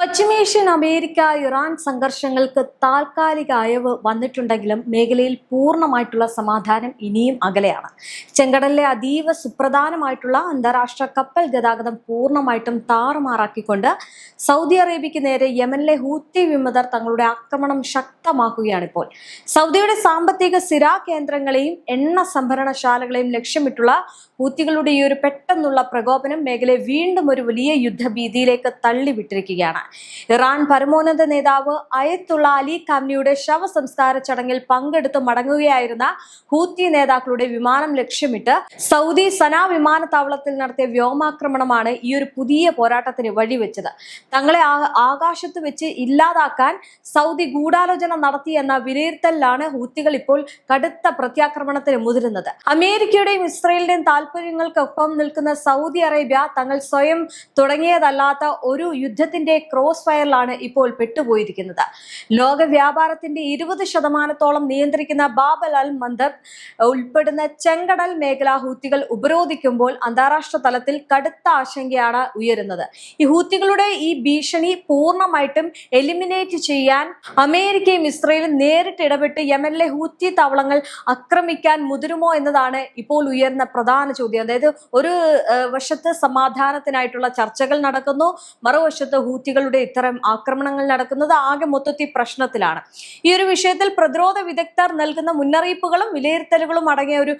പശ്ചിമേഷ്യൻ America Iran സംഘർഷങ്ങൾക്ക് താൽക്കാലിക അയവ് വന്നിട്ടുണ്ടെങ്കിലും മേഖലയിൽ പൂർണ്ണമായിട്ടുള്ള സമാധാനം ഇനിയും അകലെയാണ്. ചെങ്കടലിലെ അതീവ സുപ്രധാനമായിട്ടുള്ള അന്താരാഷ്ട്ര കപ്പൽ ഗതാഗതം പൂർണ്ണമായിട്ടും താറുമാറാക്കിക്കൊണ്ട് സൗദി അറേബ്യയ്ക്ക് നേരെ യമനിലെ ഹൂത്തി വിമതർ തങ്ങളുടെ ആക്രമണം ശക്തമാക്കുകയാണിപ്പോൾ. സൗദിയുടെ സാമ്പത്തിക സ്ഥിരാ കേന്ദ്രങ്ങളെയും എണ്ണ സംഭരണശാലകളെയും ലക്ഷ്യമിട്ടുള്ള ഹൂത്തികളുടെ ഈ ഒരു പെട്ടെന്നുള്ള പ്രകോപനം മേഖലയെ വീണ്ടും ഒരു വലിയ യുദ്ധഭീതിയിലേക്ക് തള്ളിവിട്ടിരിക്കുകയാണ്. ഇറാൻ പരമോന്നത നേതാവ് അയത്തുള്ള അലി ഖാംനിയുടെ ശവസംസ്കാര ചടങ്ങിൽ പങ്കെടുത്ത് മടങ്ങുകയായിരുന്ന ഹൂത്തി നേതാക്കളുടെ വിമാനം ലക്ഷ്യമിട്ട് സൗദി സന വിമാനത്താവളത്തിൽ നടത്തിയ വ്യോമാക്രമണമാണ് ഈ ഒരു പുതിയ പോരാട്ടത്തിന് വഴിവെച്ചത്. തങ്ങളെ ആകാശത്ത് വെച്ച് ഇല്ലാതാക്കാൻ സൗദി ഗൂഢാലോചന നടത്തിയെന്ന വിലയിരുത്തലിലാണ് ഹൂത്തികൾ ഇപ്പോൾ കടുത്ത പ്രത്യാക്രമണത്തിന് മുതിരുന്നത്. അമേരിക്കയുടെയും ഇസ്രയേലിന്റെയും താല്പര്യങ്ങൾക്കൊപ്പം നിൽക്കുന്ന സൗദി അറേബ്യ തങ്ങൾ സ്വയം തുടങ്ങിയതല്ലാത്ത ഒരു യുദ്ധത്തിന്റെ ക്രോസ് ഫയറിലാണ് ഇപ്പോൾ പെട്ടുപോയിരിക്കുന്നത്. ലോക വ്യാപാരത്തിന്റെ 20% നിയന്ത്രിക്കുന്ന ബാബൽ അൽ മന്ദബ് ഉൾപ്പെടുന്ന ചെങ്കടൽ മേഖല ഹൂത്തികൾ ഉപരോധിക്കുമ്പോൾ അന്താരാഷ്ട്ര തലത്തിൽ കടുത്ത ആശങ്കയാണ് ഉയരുന്നത്. ഈ ഹൂത്തികളുടെ ഈ ഭീഷണി പൂർണ്ണമായിട്ടും എലിമിനേറ്റ് ചെയ്യാൻ അമേരിക്കയും ഇസ്രയേലും നേരിട്ട് ഇടപെട്ട് യമനിലെ ഹൂത്തി താവളങ്ങൾ ആക്രമിക്കാൻ മുതിരുമോ എന്നതാണ് ഇപ്പോൾ ഉയർന്ന പ്രധാന ചോദ്യം. അതായത് ഒരു വശത്ത് സമാധാനത്തിനായിട്ടുള്ള ചർച്ചകൾ നടക്കുന്നു, മറുവശത്ത് ഹൂത്തികളുടെ ഇത്തരം ആക്രമണങ്ങൾ നടക്കുന്നത് ആകെ മൊത്തത്തിൽ പ്രശ്നത്തിലാണ്. ഈ ഒരു വിഷയത്തിൽ പ്രതിരോധ വിദഗ്ധർ നൽകുന്ന മുന്നറിയിപ്പുകളും വിലയിരുത്തലുകളും അടങ്ങിയ ഒരു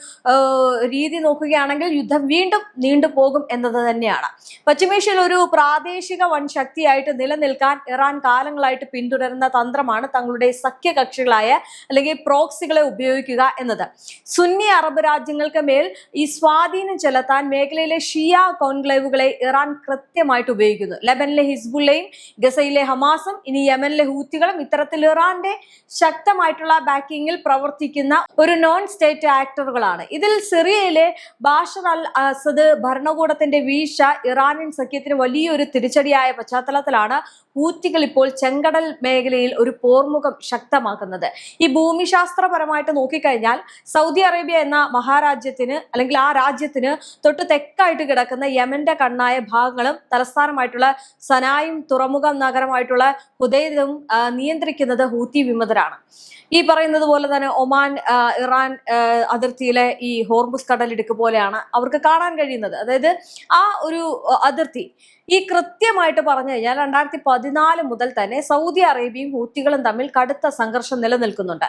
രീതി നോക്കുകയാണെങ്കിൽ യുദ്ധം വീണ്ടും നീണ്ടുപോകും എന്നത് തന്നെയാണ്. പശ്ചിമേഷ്യയിൽ ഒരു പ്രാദേശിക വൻ ശക്തിയായിട്ട് നിലനിൽക്കാൻ ഇറാൻ കാലങ്ങളായിട്ട് പിന്തുടരുന്ന തന്ത്രമാണ് തങ്ങളുടെ സഖ്യകക്ഷികളായ അല്ലെങ്കിൽ പ്രോക്സികളെ ഉപയോഗിക്കുക എന്നത്. സുന്നി അറബ് രാജ്യങ്ങൾക്ക് മേൽ ഈ സ്വാധീനം ചെലുത്താൻ മേഖലയിലെ ഷിയ കോൺക്ലേവുകളെ ഇറാൻ കൃത്യമായിട്ട് ഉപയോഗിക്കുന്നു. ലെബനിലെ ഹിസ്ബുള്ളയും ഗസയിലെ ഹമാസും ഇനി യമനിലെ ഹൂത്തികളും ഇത്തരത്തിൽ ഇറാന്റെ ശക്തമായിട്ടുള്ള ബാക്കിങ്ങിൽ പ്രവർത്തിക്കുന്ന ഒരു നോൺ സ്റ്റേറ്റ് ആക്ടറുകളാണ്. ഇതിൽ സിറിയയിലെ ബാഷർ അൽ അസദ് ഭരണകൂടത്തിന്റെ വീഴ്ച ഇറാനിയൻ സഖ്യത്തിന് വലിയൊരു തിരിച്ചടിയായ പശ്ചാത്തലത്തിലാണ് ഹൂത്തികൾ ഇപ്പോൾ ചെങ്കടൽ മേഖലയിൽ ഒരു പോർമുഖം ശക്തമാക്കുന്നത്. ഈ ഭൂമിശാസ്ത്രപരമായിട്ട് നോക്കിക്കഴിഞ്ഞാൽ സൗദി അറേബ്യ എന്ന മഹാരാജ്യത്തിന് അല്ലെങ്കിൽ ആ രാജ്യത്തിന് തൊട്ട് തെക്കായിട്ട് കിടക്കുന്ന യമന്റെ കണ്ണായ ഭാഗങ്ങളും തലസ്ഥാനമായിട്ടുള്ള സനായും തുറമുഖ നഗരമായിട്ടുള്ള ഹുദൈദും നിയന്ത്രിക്കുന്നത് ഹൂത്തി വിമതരാണ്. ഈ പറയുന്നത് പോലെ തന്നെ ഒമാൻ ഇറാൻ അതിർത്തിയിലെ ഈ ഹോർമുസ് കടലിടുക്ക് പോലെയാണ് അവർക്ക് കാണാൻ കഴിയുന്നത്. അതായത് ആ ഒരു അതിർത്തി ഈ കൃത്യമായിട്ട് പറഞ്ഞു കഴിഞ്ഞാൽ 2014 മുതൽ തന്നെ സൗദി അറേബ്യയും ഹൂത്തികളും തമ്മിൽ കടുത്ത സംഘർഷം നിലനിൽക്കുന്നുണ്ട്.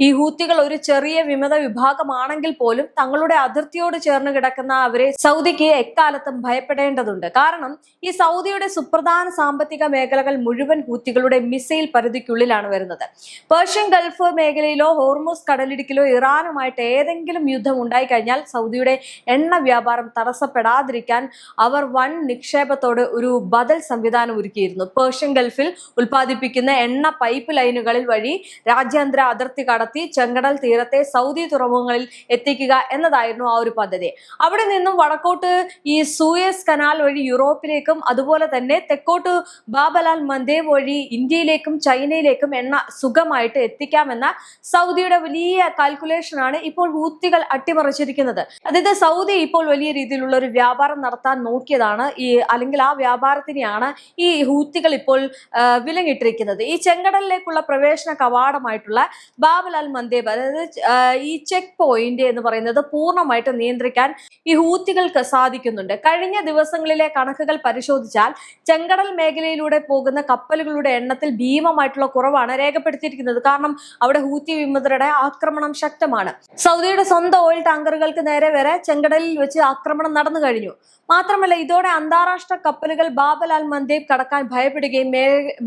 ഈ ഹൂത്തികൾ ഒരു ചെറിയ വിമത വിഭാഗമാണെങ്കിൽ പോലും തങ്ങളുടെ അതിർത്തിയോട് ചേർന്ന് കിടക്കുന്ന അവരെ സൗദിക്ക് എക്കാലത്തും ഭയപ്പെടേണ്ടതുണ്ട്. കാരണം ഈ സൗദിയുടെ സുപ്രധാന സാമ്പത്തിക മേഖലകൾ മുഴുവൻ ഹൂത്തികളുടെ മിസൈൽ പരിധിക്കുള്ളിലാണ് വരുന്നത്. പേർഷ്യൻ ഗൾഫ് മേഖലയിലോ ഹോർമുസ് കടലിടുക്കിലോ ഇറാനുമായിട്ട് ഏതെങ്കിലും യുദ്ധം ഉണ്ടായിക്കഴിഞ്ഞാൽ സൗദിയുടെ എണ്ണ വ്യാപാരം തടസ്സപ്പെടാതിരിക്കാൻ അവർ വൻ നിക്ഷേപത്തോട് ഒരു ബദൽ സംവിധാനം ഒരുക്കിയിരുന്നു. പേർഷ്യൻ ഗൾഫിൽ ഉൽപ്പാദിപ്പിക്കുന്ന എണ്ണ പൈപ്പ് ലൈനുകളിൽ വഴി രാജ്യാന്തര അതിർത്തി കടത്തി ചെങ്കടൽ തീരത്തെ സൗദി തുറമുഖങ്ങളിൽ എത്തിക്കുക എന്നതായിരുന്നു ആ ഒരു പദ്ധതി. അവിടെ നിന്നും വടക്കോട്ട് ഈ സൂയസ് കനാൽ വഴി യൂറോപ്പിലേക്കും അതുപോലെ തന്നെ തെക്കോട്ട് ബാബൽ അൽ മന്ദേബ് വഴി ഇന്ത്യയിലേക്കും ചൈനയിലേക്കും എണ്ണ സുഖമായിട്ട് എത്തിക്കാമെന്ന സൗദിയുടെ വലിയ കാൽക്കുലേഷനാണ് ഇപ്പോൾ ഹൂത്തികൾ അട്ടിമറിച്ചിരിക്കുന്നത്. അതായത് സൗദി ഇപ്പോൾ വലിയ രീതിയിലുള്ള ഒരു വ്യാപാരം നടത്താൻ നോക്കിയതാണ് അല്ലെങ്കിൽ ആ വ്യാപാരത്തിനെയാണ് ഈ ഹൂത്തികൾ ഇപ്പോൾ വിലങ്ങിട്ടിരിക്കുന്നത്. ഈ ചെങ്കടലിലേക്കുള്ള പ്രവേശന കവാടമായിട്ടുള്ള ബാബൽ അൽ മന്ദേബ്, അതായത് ഈ ചെക്ക് പോയിന്റ് എന്ന് പറയുന്നത് പൂർണ്ണമായിട്ട് നിയന്ത്രിക്കാൻ ഈ ഹൂത്തികൾക്ക് സാധിക്കുന്നുണ്ട്. കഴിഞ്ഞ ദിവസങ്ങളിലെ കണക്കുകൾ പരിശോധിച്ചാൽ ചെങ്കടൽ മേഖലയിലൂടെ പോകുന്ന കപ്പലുകളുടെ എണ്ണത്തിൽ ഭീമമായിട്ടുള്ള കുറവാണ് രേഖപ്പെടുത്തിയിരിക്കുന്നത്. കാരണം അവിടെ ഹൂത്തി വിമതരുടെ ആക്രമണം ശക്തമാണ്. സൗദിയുടെ സ്വന്തം ഓയിൽ ടാങ്കറുകൾക്ക് നേരെ വരെ ചെങ്കടലിൽ വെച്ച് ആക്രമണം നടന്നു കഴിഞ്ഞു. മാത്രമല്ല ഇതോടെ അന്താരാഷ്ട്ര കപ്പലുകൾ ബാബൽ അൽ മന്ദേബ് കടക്കാൻ ഭയപ്പെടുകയും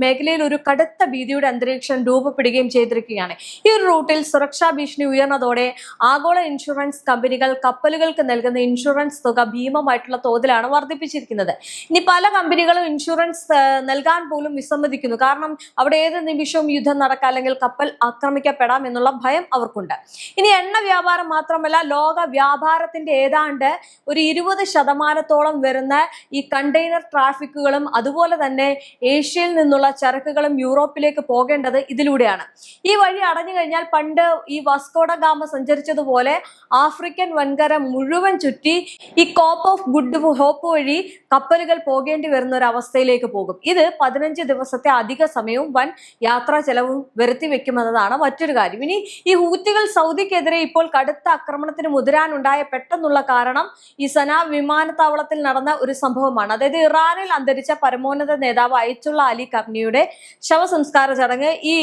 മേഖലയിൽ ഒരു കടുത്ത ഭീതിയുടെ അന്തരീക്ഷം രൂപപ്പെടുകയും ചെയ്തിരിക്കുകയാണ്. ഈ ഒരു റൂട്ടിൽ സുരക്ഷാ ഭീഷണി ഉയർന്നതോടെ ആഗോള ഇൻഷുറൻസ് കമ്പനികൾ കപ്പലുകൾക്ക് നൽകുന്ന ഇൻഷുറൻസ് തുക ഭീമമായിട്ടുള്ള തോതിലാണ് വർദ്ധിപ്പിച്ചിരിക്കുന്നത്. ഇനി പല കമ്പനികളും ഇൻഷുറൻസ് നൽകാൻ പോലും വിസമ്മതിക്കുന്നു. കാരണം അവിടെ ഏത് നിമിഷവും യുദ്ധം നടക്കാം അല്ലെങ്കിൽ കപ്പൽ ആക്രമിക്കപ്പെടാം എന്നുള്ള ഭയം അവർക്കുണ്ട്. ഇനി എണ്ണ വ്യാപാരം മാത്രമല്ല ലോക വ്യാപാരത്തിന്റെ ഏതാണ്ട് ഒരു 20% വരുന്ന ഈ കണ്ടെയ്നർ ട്രാഫിക്കുകളും അതുപോലെ തന്നെ ഏഷ്യയിൽ നിന്നുള്ള ചരക്കുകളും യൂറോപ്പിലേക്ക് പോകേണ്ടത് ഇതിലൂടെയാണ്. ഈ വഴി അടഞ്ഞു കഴിഞ്ഞാൽ പണ്ട് ഈ വാസ്കോഡ ഗാമ സഞ്ചരിച്ചതുപോലെ ആഫ്രിക്കൻ വൻകര മുഴുവൻ ചുറ്റി ഈ കോപ്പ് ഓഫ് ഗുഡ് ഹോപ്പ് വഴി കപ്പലുകൾ പോകേണ്ടി വരുന്ന ഒരു അവസ്ഥയിലേക്ക് പോകും. ഇത് 15 ദിവസത്തെ അധിക സമയവും വൻ യാത്രാ ചെലവും വരുത്തി വെക്കുമെന്നതാണ് മറ്റൊരു കാര്യം. ഇനി ഈ ഹൂത്തികൾ സൗദിക്കെതിരെ ഇപ്പോൾ കടുത്ത ആക്രമണത്തിന് മുതിരാനുണ്ടായ പെട്ടെന്നുള്ള കാരണം ഈ സനാ വിമാനത്താവളത്തിൽ നടന്ന ഒരു സംഭവമാണ്. അതായത് ഇറാനിൽ അന്തരിച്ച പരമോന്നത നേതാവ് അയത്തുള്ള അലി ഖംനിയുടെ ശവസംസ്കാര ചടങ്ങ് ഈ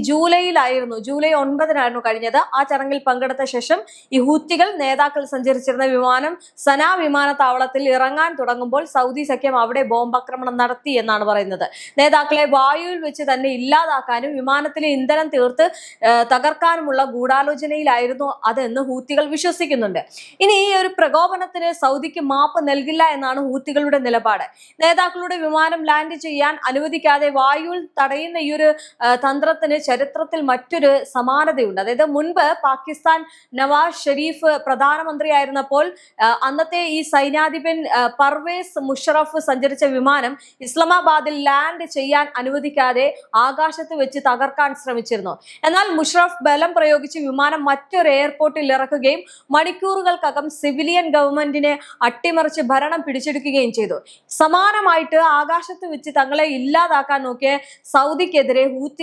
ജൂലൈയിലായിരുന്നു. ജൂലൈ 9 കഴിഞ്ഞത്. ആ ചടങ്ങിൽ പങ്കെടുത്ത ശേഷം ഈ ഹൂത്തികൾ നേതാക്കൾ സഞ്ചരിച്ചിരുന്ന വിമാനം സനാ വിമാനത്താവളത്തിൽ ഇറങ്ങാൻ തുടങ്ങുമ്പോൾ സൗദി സഖ്യം അവിടെ ബോംബാക്രമണം നടത്തി എന്നാണ് പറയുന്നത്. നേതാക്കളെ വായുവിൽ വെച്ച് തന്നെ ഇല്ലാതാക്കാനും വിമാനത്തിലെ ഇന്ധനം തീർത്ത് തകർക്കാനുമുള്ള ഗൂഢാലോചനയിലായിരുന്നു അതെന്ന് ഹൂത്തികൾ വിശ്വസിക്കുന്നുണ്ട്. ഇനി ഈ ഒരു പ്രകോപനത്തിന് സൗദിക്ക് മാപ്പ് നൽകില്ല എന്നാണ് ഹൂത്തികളുടെ നിലപാട്. നേതാക്കളുടെ വിമാനം ലാൻഡ് ചെയ്യാൻ അനുവദിക്കാതെ വായുവിൽ തടയുന്ന ഈ ഒരു തന്ത്രത്തിന് ചരിത്രത്തിൽ മറ്റൊരു സമാനതയുണ്ട്. അതായത് മുൻപ് പാകിസ്ഥാൻ നവാസ് ഷെരീഫ് പ്രധാനമന്ത്രിയായിരുന്നപ്പോൾ അന്നത്തെ ഈ സൈന്യാധിപൻ പർവേസ് മുഷറഫ് സഞ്ചരിച്ച വിമാനം ഇസ്ലാമാബാദിൽ ലാൻഡ് ചെയ്യാൻ അനുവദിക്കാതെ ആകാശത്ത് വെച്ച് തകർക്കാൻ ശ്രമിച്ചിരുന്നു. എന്നാൽ മുഷറഫ് ബലം പ്രയോഗിച്ച് വിമാനം മറ്റൊരു എയർപോർട്ടിൽ ഇറക്കുകയും മണിക്കൂറുകൾക്കകം സിവിലിയൻ ഗവൺമെന്റിനെ അട്ടിമറിച്ച് ഭരണം പിടിച്ചെടുക്കുകയും ചെയ്തു. സമാനമായിട്ട് ആകാശത്ത് വെച്ച് തങ്ങളെ ഇല്ലാതാക്കാൻ നോക്കിയ സൗദിക്കെതിരെ ഹൂത്തികളും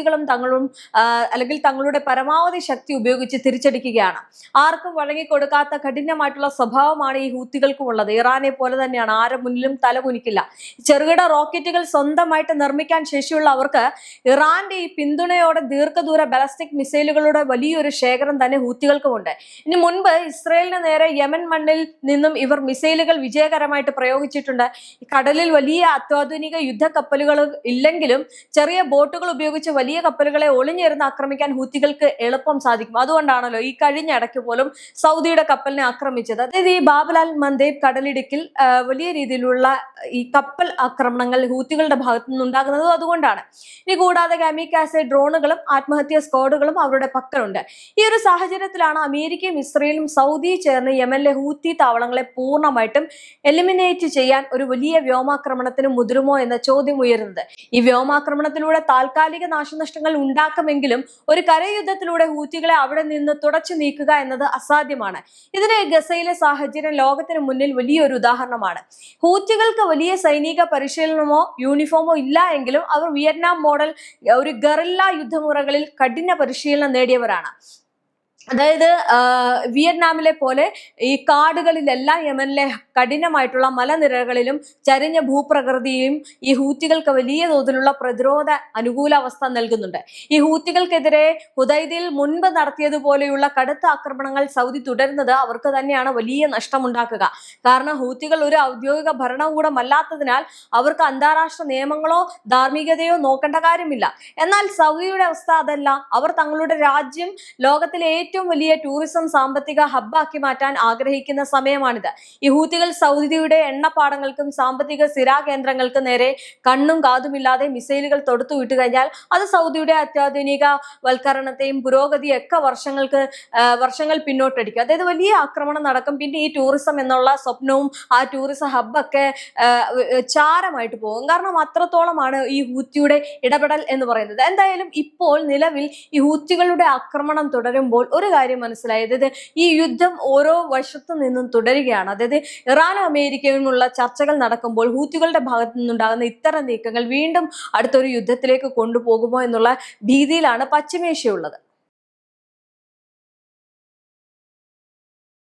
അല്ലെങ്കിൽ തങ്ങളുടെ പരമാവധി ശക്തി ഉപയോഗിച്ച് തിരിച്ചടിക്കുകയാണ്. ആർക്കും വഴങ്ങിക്കൊടുക്കാത്ത കഠിനമായിട്ടുള്ള സ്വഭാവമാണ് ഈ ഹൂത്തികൾക്കും ഉള്ളത്. ഇറാനെ പോലെ തന്നെയാണ്, ആരും മുന്നിലും തലകുനിക്കില്ല. ചെറുകിട റോക്കറ്റുകൾ സ്വന്തമായിട്ട് നിർമ്മിക്കാൻ ശേഷിയുള്ള അവർക്ക് ഇറാന്റെ ഈ പിന്തുണയോടെ ദീർഘദൂര ബാലിസ്റ്റിക് മിസൈലുകളുടെ വലിയൊരു ശേഖരം തന്നെ ഹൂത്തികൾക്കുമുണ്ട്. ഇനി മുൻപ് ഇസ്രയേലിന് നേരെ യമൻ മണ്ണിൽ നിന്നും ഇവർ മിസൈലുകൾ വിജയകരമായിട്ട് പ്രയോഗിച്ചിട്ടുണ്ട്. കടലിൽ വലിയ അത്യാധുനിക യുദ്ധക്കപ്പലുകൾ ഇല്ലെങ്കിലും ചെറിയ ബോട്ടുകൾ ഉപയോഗിച്ച് വലിയ കപ്പലുകളെ ഒളിഞ്ഞിരുന്ന് ആക്രമിക്കാൻ ഹൂത്തികൾക്ക് എളുപ്പം സാധിക്കും. അതുകൊണ്ടാണല്ലോ ഈ കഴിഞ്ഞ ഇടയ്ക്ക് പോലും സൗദിയുടെ കപ്പലിനെ ആക്രമിച്ചത്. അതായത് ഈ ബാബ് അൽ മന്ദേബ് കടലിടുക്കിൽ വലിയ രീതിയിലുള്ള ഈ കപ്പൽ ആക്രമണങ്ങൾ ഹൂത്തികളുടെ ഭാഗത്തു നിന്നുണ്ടാകുന്നത് അതുകൊണ്ടാണ്. ഇനി കൂടാതെ കാമിക്കാസെ ഡ്രോണുകളും ആത്മഹത്യാ സ്ക്വാഡുകളും അവരുടെ പക്കലുണ്ട്. ഈ ഒരു സാഹചര്യത്തിലാണ് അമേരിക്കയും ഇസ്രയേലും സൗദി ചേർന്ന് യമനിലെ ഹൂത്തി താവളങ്ങളെ പൂർണ്ണമായിട്ടും എലിമിനേറ്റ് ചെയ്യാൻ ഒരു വലിയ വ്യോമാക്രമണത്തിന് മുതിരുമോ എന്ന ചോദ്യം ഉയരുന്നത്. ഈ വ്യോമാക്രമണത്തിലൂടെ താൽക്കാലിക നാശനഷ്ടങ്ങൾ ഉണ്ടാക്കുമെങ്കിലും ഒരു കരയുദ്ധത്തിലൂടെ ഹൂത്തികളെ അവിടെ നിന്ന് തുടച്ചു നീക്കുക എന്നത് അസാധ്യമാണ്. ഇതിന് ഗസയിലെ സാഹചര്യം ലോകത്തിന് മുന്നിൽ വലിയൊരു ഉദാഹരണമാണ്. ഹൂത്തികൾക്ക് വലിയ സൈനിക പരിശീലനമോ യൂണിഫോമോ ഇല്ല എങ്കിലും അവർ വിയറ്റ്നാം മോഡൽ ഒരു ഗറില്ല യുദ്ധമുറകളിൽ കഠിന പരിശീലനം നേടിയവരാണ്. അതായത് വിയറ്റ്നാമിലെ പോലെ ഈ കാടുകളിലെല്ലാം യമനിലെ കഠിനമായിട്ടുള്ള മലനിരകളിലും ചരിഞ്ഞ ഭൂപ്രകൃതിയും ഈ ഹൂത്തികൾക്ക് വലിയ തോതിലുള്ള പ്രതിരോധ അനുകൂലാവസ്ഥ നൽകുന്നുണ്ട്. ഈ ഹൂത്തികൾക്കെതിരെ ഹുദൈദയിൽ മുൻപ് നടത്തിയതുപോലെയുള്ള കടുത്ത ആക്രമണങ്ങൾ സൗദി തുടരുന്നത് അവർക്ക് തന്നെയാണ് വലിയ നഷ്ടമുണ്ടാക്കുക. കാരണം ഹൂത്തികൾ ഒരു ഔദ്യോഗിക ഭരണകൂടമല്ലാത്തതിനാൽ അവർക്ക് അന്താരാഷ്ട്ര നിയമങ്ങളോ ധാർമ്മികതയോ നോക്കേണ്ട കാര്യമില്ല. എന്നാൽ സൗദിയുടെ അവസ്ഥ അതല്ല. അവർ തങ്ങളുടെ രാജ്യം ലോകത്തിലെ ഏറ്റവും വലിയ ടൂറിസം സാമ്പത്തിക ഹബ്ബാക്കി മാറ്റാൻ ആഗ്രഹിക്കുന്ന സമയമാണിത്. ഈ ഹൂത്തികൾ സൗദിയുടെ എണ്ണപ്പാടങ്ങൾക്കും സാമ്പത്തിക സ്ഥിരാകേന്ദ്രങ്ങൾക്ക് നേരെ കണ്ണും കാതുമില്ലാതെ മിസൈലുകൾ തൊടുത്തു വിട്ടു കഴിഞ്ഞാൽ അത് സൗദിയുടെ അത്യാധുനിക വൽക്കരണത്തെയും പുരോഗതിയും ഒക്കെ വർഷങ്ങൾ പിന്നോട്ടടിക്കും. അതായത് വലിയ ആക്രമണം നടക്കും. പിന്നെ ഈ ടൂറിസം എന്നുള്ള സ്വപ്നവും ആ ടൂറിസം ഹബ്ബൊക്കെ ചാരമായിട്ട് പോകും. കാരണം അത്രത്തോളമാണ് ഈ ഹൂത്തിയുടെ ഇടപെടൽ എന്ന് പറയുന്നത്. എന്തായാലും ഇപ്പോൾ നിലവിൽ ഈ ഹൂത്തികളുടെ ആക്രമണം തുടരുമ്പോൾ ഒരു കാര്യം മനസ്സിലായത്, ഈ യുദ്ധം ഓരോ വശത്തു നിന്നും തുടരുകയാണ്. അതായത് ഇറാനും അമേരിക്കയുമുള്ള ചർച്ചകൾ നടക്കുമ്പോൾ ഹൂത്തികളുടെ ഭാഗത്തു നിന്നുണ്ടാകുന്ന ഇത്തരം നീക്കങ്ങൾ വീണ്ടും അടുത്തൊരു യുദ്ധത്തിലേക്ക് കൊണ്ടുപോകുമോ എന്നുള്ള ഭീതിയിലാണ് പശ്ചിമേഷ്യയുള്ളത്.